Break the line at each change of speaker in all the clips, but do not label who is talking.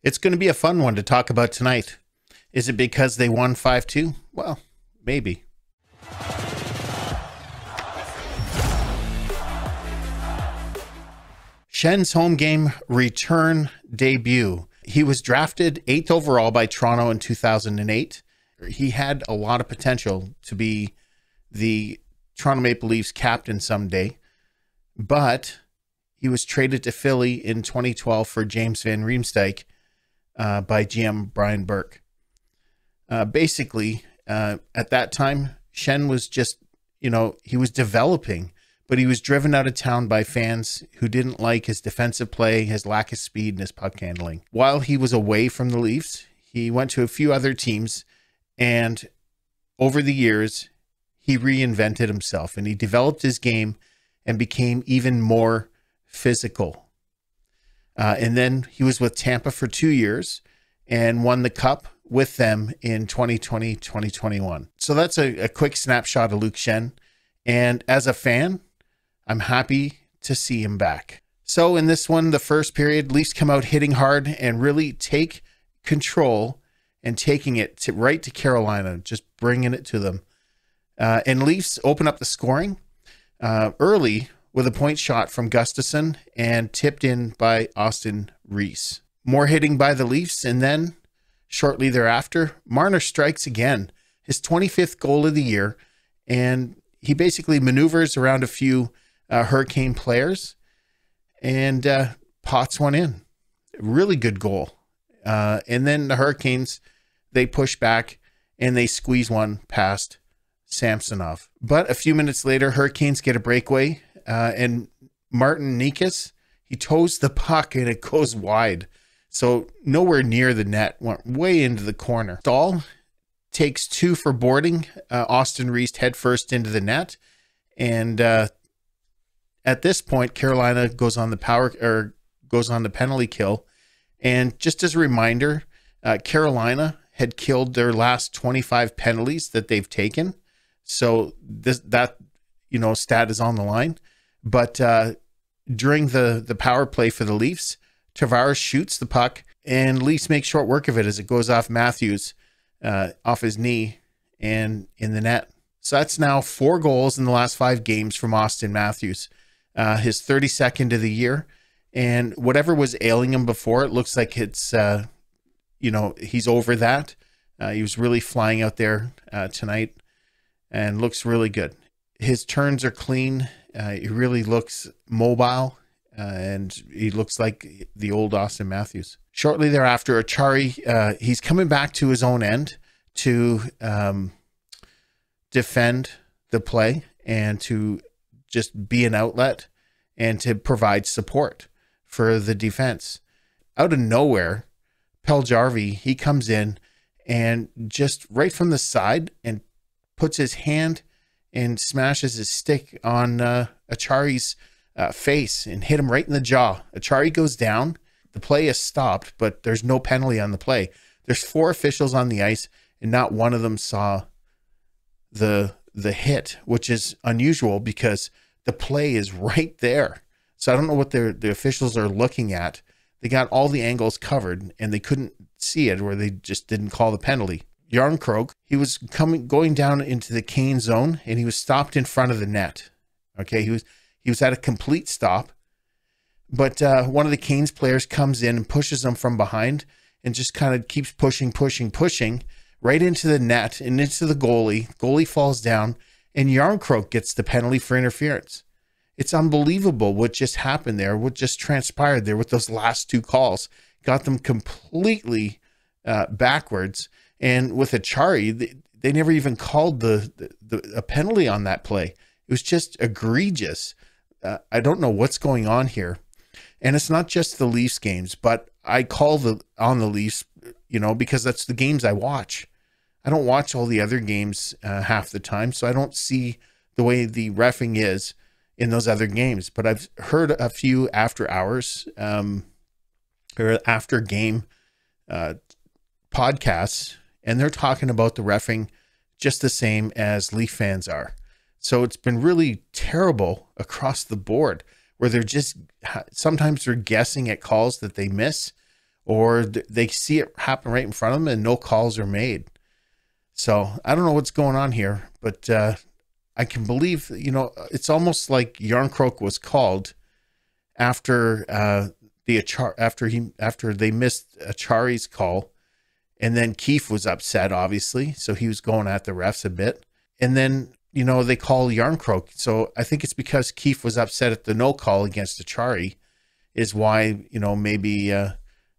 It's going to be a fun one to talk about tonight. Is it because they won 5-2? Well, maybe. Schenn's home game return debut. He was drafted 8th overall by Toronto in 2008. He had a lot of potential to be the Toronto Maple Leafs captain someday, but he was traded to Philly in 2012 for James Van Riemsdyk by GM Brian Burke. Basically, at that time, Schenn was just, he was developing, but he was driven out of town by fans who didn't like his defensive play, his lack of speed, and his puck handling. While he was away from the Leafs, he went to a few other teams, and over the years, he reinvented himself, and he developed his game and became even more physical. And then he was with Tampa for 2 years and won the Cup with them in 2020, 2021. So that's a quick snapshot of Luke Schenn. And as a fan, I'm happy to see him back. So in this one, the first period, Leafs come out hitting hard and really take control and taking it right to Carolina, just bringing it to them. And Leafs open up the scoring early with a point shot from Gustafsson and tipped in by Aston-Reese. More hitting by the Leafs, and then shortly thereafter, Marner strikes again, his 25th goal of the year, and he basically maneuvers around a few Hurricane players and pots one in. Really good goal. And then the Hurricanes, they push back and they squeeze one past Samsonov. But a few minutes later, Hurricanes get a breakaway, and Martin Nikas, he toes the puck and it goes wide. So nowhere near the net, went way into the corner. Stahl takes 2 for boarding. Aston-Reese head first into the net. And at this point, Carolina goes on the penalty kill. And just as a reminder, Carolina had killed their last 25 penalties that they've taken. So that stat is on the line. But during the power play for the Leafs, Tavares shoots the puck and Leafs make short work of it as it goes off Matthews, off his knee and in the net. So that's now 4 goals in the last 5 games from Austin Matthews, his 32nd of the year. And whatever was ailing him before, it looks like it's, he's over that. He was really flying out there tonight and looks really good. His turns are clean. He really looks mobile, and he looks like the old Austin Matthews. Shortly thereafter, Achari, he's coming back to his own end to defend the play and to just be an outlet and to provide support for the defense. Out of nowhere, Peljarvi, he comes in and just right from the side and puts his hand and smashes his stick on Achari's face and hit him right in the jaw. Achari goes down. The play is stopped, but there's no penalty on the play. There's 4 officials on the ice, and not one of them saw the hit, which is unusual because the play is right there. So I don't know what the officials are looking at. They got all the angles covered, and they couldn't see it, or they just didn't call the penalty. Jarnkrok, he was going down into the Caines zone, and he was stopped in front of the net. Okay, he was at a complete stop, but one of the Caines players comes in and pushes him from behind and just kind of keeps pushing right into the net and into the goalie. Goalie falls down, and Jarnkrok gets the penalty for interference. It's unbelievable what just happened there, what just transpired there with those last 2 calls. Got them completely backwards. And with Achari, they never even called a penalty on that play. It was just egregious. I don't know what's going on here. And it's not just the Leafs games, but I call on the Leafs, because that's the games I watch. I don't watch all the other games half the time, so I don't see the way the reffing is in those other games. But I've heard a few after hours or after game podcasts, and they're talking about the reffing just the same as Leaf fans are. So it's been really terrible across the board, where they're just, sometimes they're guessing at calls that they miss, or they see it happen right in front of them and no calls are made. So I don't know what's going on here, but I can believe, it's almost like Yarncroke was called after after they missed Achari's call, and then Keefe was upset, obviously, so he was going at the refs a bit, and then they call Yarncroke. So I think it's because Keefe was upset at the no call against Achari, is why maybe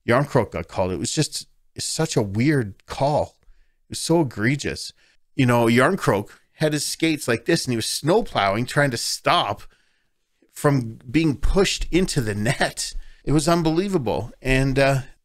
Yarncroke got called. It's such a weird call. It was so egregious. Yarncroke had his skates like this, and he was snowplowing, trying to stop from being pushed into the net. It was unbelievable. And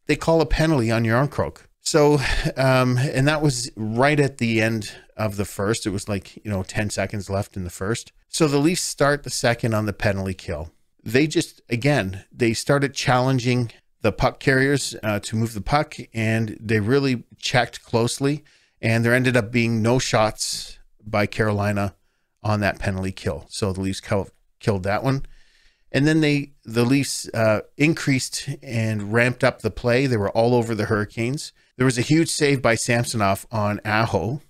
they call a penalty on Yarncroke. So, and that was right at the end of the first. It was like, 10 seconds left in the first. So the Leafs start the second on the penalty kill. They they started challenging the puck carriers to move the puck, and they really checked closely. And there ended up being no shots by Carolina on that penalty kill. So the Leafs killed that one. And then the Leafs increased and ramped up the play. They were all over the Hurricanes. There was a huge save by Samsonov on Aho.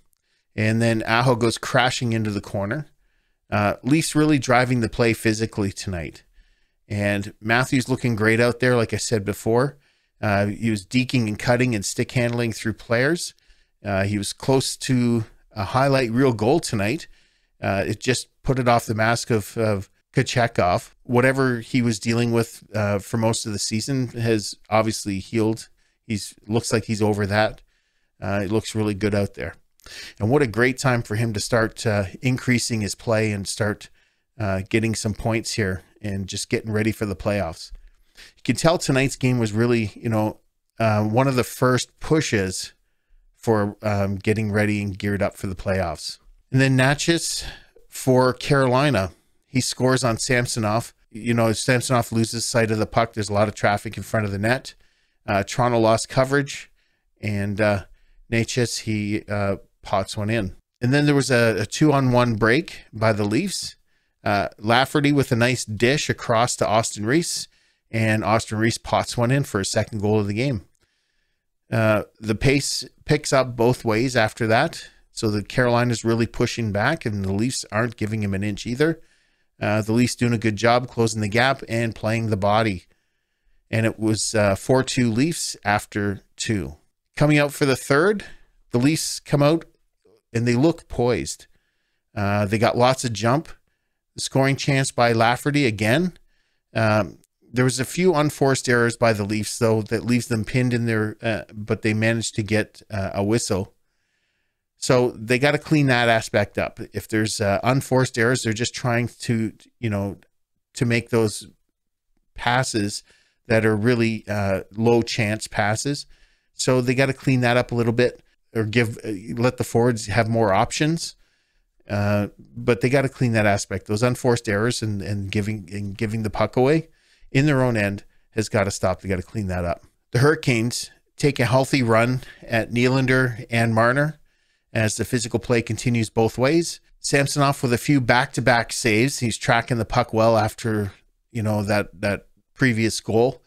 And then Aho goes crashing into the corner. Leafs really driving the play physically tonight. And Matthews looking great out there, like I said before. He was deking and cutting and stick handling through players. He was close to a highlight reel goal tonight. It just put it off the mask of Kochetkov. Whatever he was dealing with for most of the season has obviously healed. Looks like he's over that. It looks really good out there. And what a great time for him to start increasing his play and start getting some points here and just getting ready for the playoffs. You can tell tonight's game was really, one of the first pushes for getting ready and geared up for the playoffs. And then Natchez for Carolina. He scores on Samsonov. Samsonov loses sight of the puck. There's a lot of traffic in front of the net. Toronto lost coverage, and Natchez, he pots one in. And then there was a 2-on-1 break by the Leafs. Lafferty with a nice dish across to Aston-Reese, and Aston-Reese pots one in for his second goal of the game. The pace picks up both ways after that. So the Carolina's really pushing back, and the Leafs aren't giving him an inch either. The Leafs doing a good job closing the gap and playing the body. And it was 4-2 Leafs after 2. Coming out for the third, the Leafs come out and they look poised. They got lots of jump. The scoring chance by Lafferty again. There was a few unforced errors by the Leafs, though, that leaves them pinned in there, but they managed to get a whistle. So they got to clean that aspect up. If there's unforced errors, they're just trying to make those passes that are really low chance passes. So they got to clean that up a little bit, or let the forwards have more options. But they got to clean that aspect. Those unforced errors and giving the puck away in their own end has got to stop. They got to clean that up. The Hurricanes take a healthy run at Nylander and Marner as the physical play continues both ways. Samsonov with a few back-to-back saves. He's tracking the puck well after, that previous goal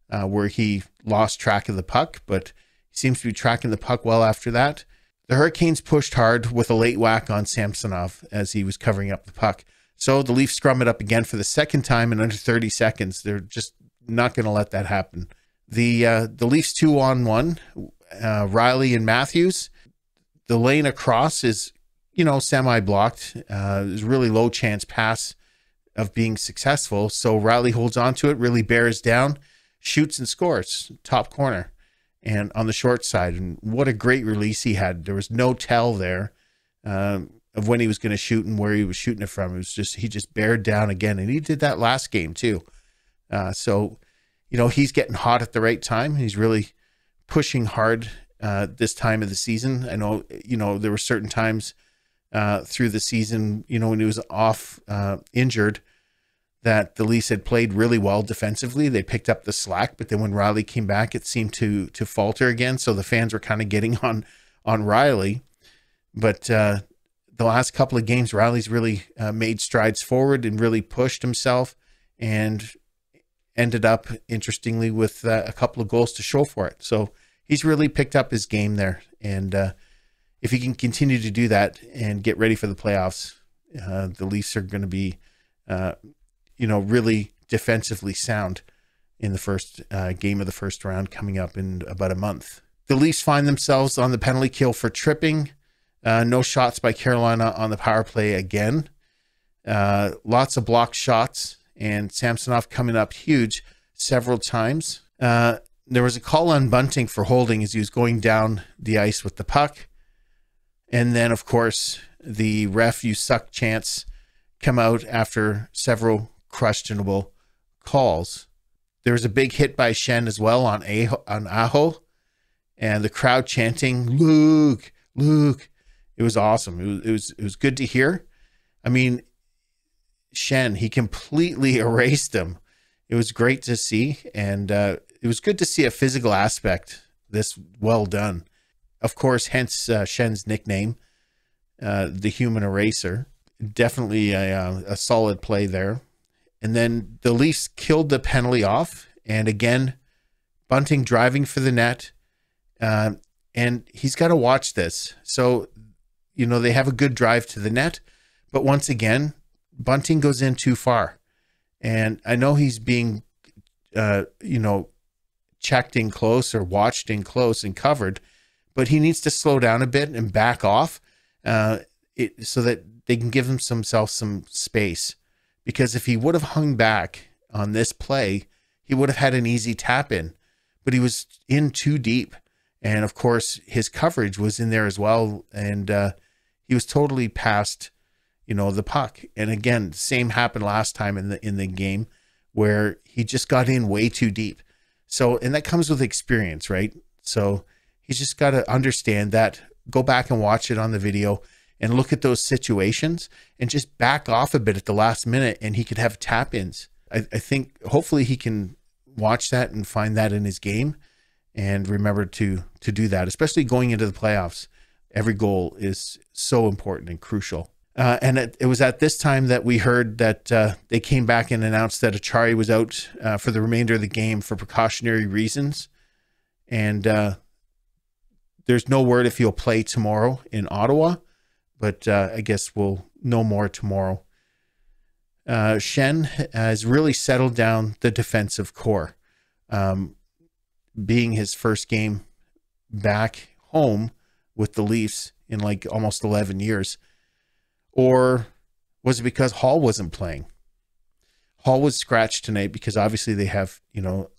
where he lost track of the puck, but he seems to be tracking the puck well after that. The Hurricanes pushed hard with a late whack on Samsonov as he was covering up the puck. So the Leafs scrum it up again for the second time in under 30 seconds. They're just not going to let that happen. The Leafs 2-on-1, Riley and Matthews. The lane across is, semi-blocked. There's really low chance pass of being successful. So Riley holds on to it, really bears down, shoots and scores, top corner, and on the short side. And what a great release he had. There was no tell there of when he was going to shoot and where he was shooting it from. It was just, he just bared down again. And he did that last game too. So, he's getting hot at the right time. He's really pushing hard this time of the season. I know, there were certain times through the season, when he was off injured, that the Leafs had played really well defensively. They picked up the slack, but then when Riley came back, it seemed to falter again. So the fans were kind of getting on Riley. But the last couple of games, Riley's really made strides forward and really pushed himself and ended up, interestingly, with a couple of goals to show for it. So he's really picked up his game there. And if he can continue to do that and get ready for the playoffs, the Leafs are going to be, really defensively sound in the first game of the first round coming up in about a month. The Leafs find themselves on the penalty kill for tripping. No shots by Carolina on the power play again. Lots of blocked shots, and Samsonov coming up huge several times. There was a call on Bunting for holding as he was going down the ice with the puck. And then, of course, the ref you suck chants come out after several questionable calls. There was a big hit by Schenn as well on Aho, and the crowd chanting, "Luke, Luke." It was awesome. It was good to hear. I mean, Schenn, he completely erased him. It was great to see, and it was good to see a physical aspect this well done. Of course, hence Schenn's nickname, the Human Eraser. Definitely a solid play there. And then the Leafs killed the penalty off, and again, Bunting driving for the net, and he's got to watch this. So, they have a good drive to the net, but once again, Bunting goes in too far. And I know he's being, checked in close or watched in close and covered, but he needs to slow down a bit and back off so that they can give himself some space. Because if he would have hung back on this play, he would have had an easy tap in, but he was in too deep. And of course, his coverage was in there as well. And he was totally past, the puck. And again, same happened last time in the game where he just got in way too deep. So, and that comes with experience, right? So he's just got to understand that, go back and watch it on the video and look at those situations and just back off a bit at the last minute, and he could have tap-ins. I think hopefully he can watch that and find that in his game and remember to do that, especially going into the playoffs. Every goal is so important and crucial. And it was at this time that we heard that they came back and announced that Achari was out for the remainder of the game for precautionary reasons. And there's no word if he'll play tomorrow in Ottawa, but I guess we'll know more tomorrow. Schenn has really settled down the defensive core, being his first game back home with the Leafs in like almost 11 years. Or was it because Hall wasn't playing? Hall was scratched tonight because obviously they have,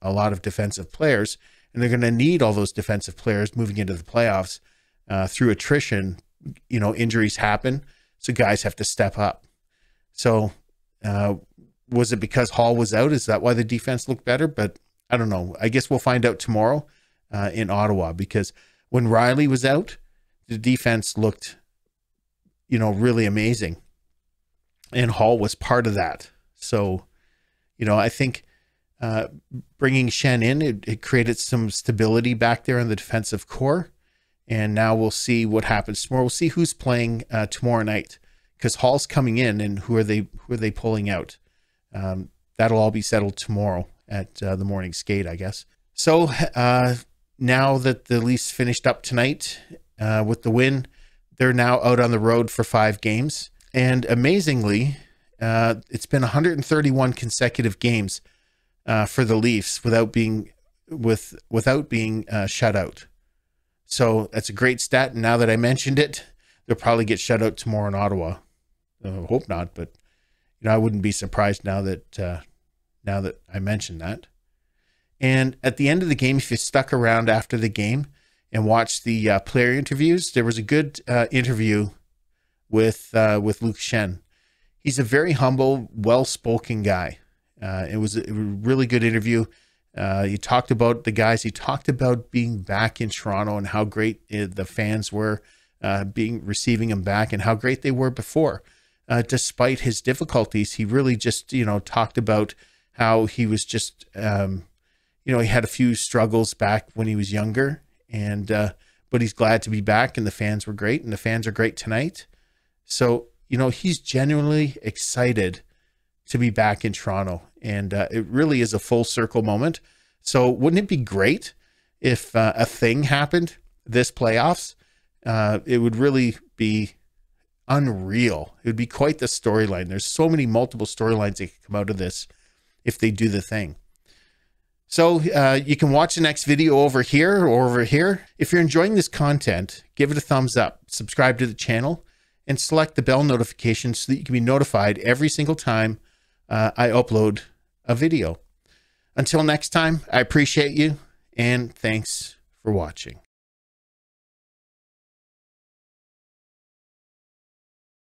a lot of defensive players, and they're going to need all those defensive players moving into the playoffs through attrition. Injuries happen, so guys have to step up. So was it because Hall was out? Is that why the defense looked better? But I don't know. I guess we'll find out tomorrow in Ottawa, because when Riley was out, the defense looked really amazing. And Hall was part of that. So, I think bringing Schenn in, it created some stability back there in the defensive core. And now we'll see what happens tomorrow. We'll see who's playing tomorrow night, because Hall's coming in, and who are they pulling out? That'll all be settled tomorrow at the morning skate, I guess. So now that the Leafs finished up tonight with the win, they're now out on the road for 5 games. And amazingly, it's been 131 consecutive games for the Leafs without being shut out. So that's a great stat. And now that I mentioned it, they'll probably get shut out tomorrow in Ottawa. Hope not, but I wouldn't be surprised now that I mentioned that. And at the end of the game, if you stuck around after the game and watched the player interviews, there was a good interview with Luke Schenn. He's a very humble, well-spoken guy. It was a really good interview. He talked about the guys. He talked about being back in Toronto and how great the fans were receiving him back, and how great they were before. Despite his difficulties, he really just, talked about how he was just, he had a few struggles back when he was younger, and but he's glad to be back, and the fans were great, and the fans are great tonight. So, he's genuinely excited to be back in Toronto, And it really is a full circle moment. So wouldn't it be great if a thing happened this playoffs? It would really be unreal. It would be quite the storyline. There's so many multiple storylines that could come out of this if they do the thing. So you can watch the next video over here or over here. If you're enjoying this content, give it a thumbs up, subscribe to the channel, and select the bell notification so that you can be notified every single time I upload a video. Until next time, I appreciate you, and thanks for watching.